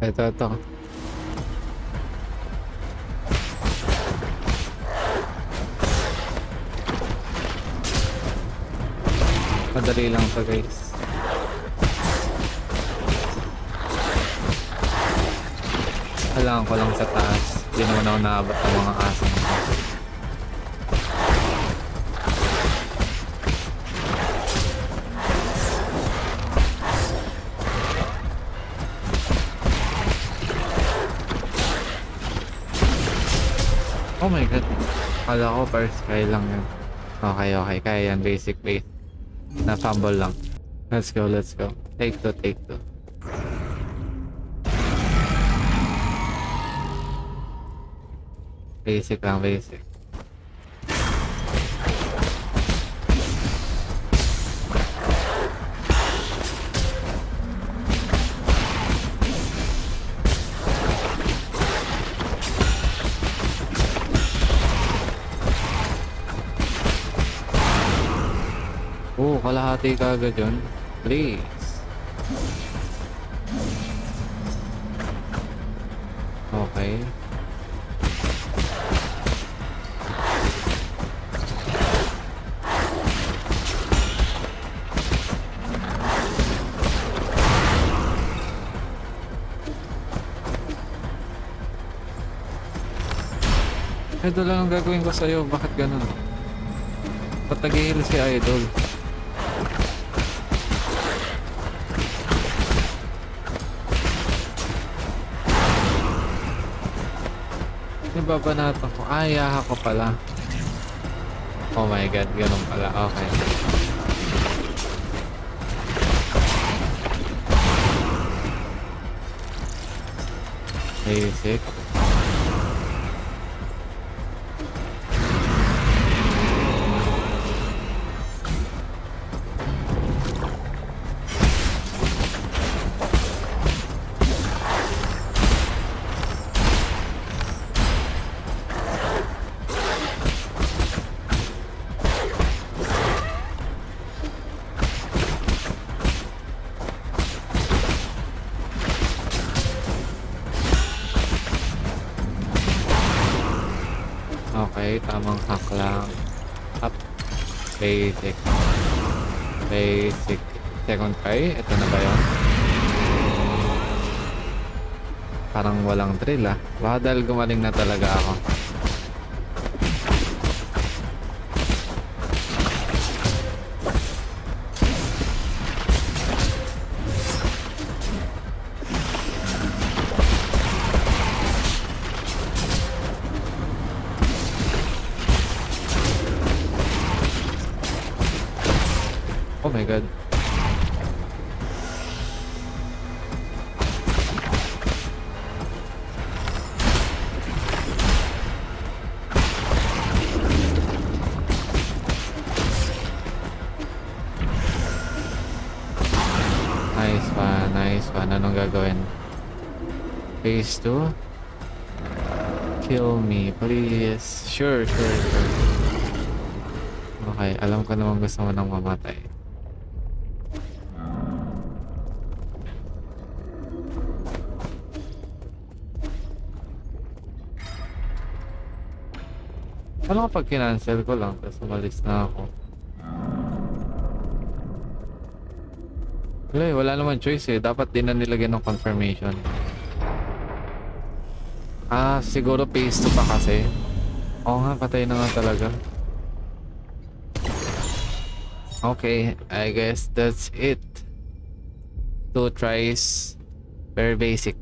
Ito. Madali lang to guys. Kailangan ko lang sa taas. Hindi naman ako naabot ng mga aso. Oh my god. Kala ko first try lang yun. Okay. Kaya yan. Basic base. Na-fumble lang. Let's go. Take two. Basic lang. Kalahati ka agad yun. Please. Okay. Ito lang ang gagawin ko sa'yo. Bakit ganun? Ba't nag-heal si Idol? Babanatan ko. Ayaha ko pala. Oh my god, ganun pala. Okay. Basic. Okay, tamang hack lang. Up. Basic. Second try. Ito na ba yun? Parang walang thrill ah. Baka dahil gumaling na talaga ako. Oh my god. Nice one. Anong gagawin? Phase 2? Kill me, please. Sure. Okay, alam ko naman gusto mo nang mamatay. Ano kapag kinancel ko lang tapos umalis na ako? Wala naman choice eh. Dapat din na nilagyan ng confirmation. Siguro phase 2 pa kasi. Oo nga, patay na nga talaga. Okay, I guess that's it. 2 tries. Very basic.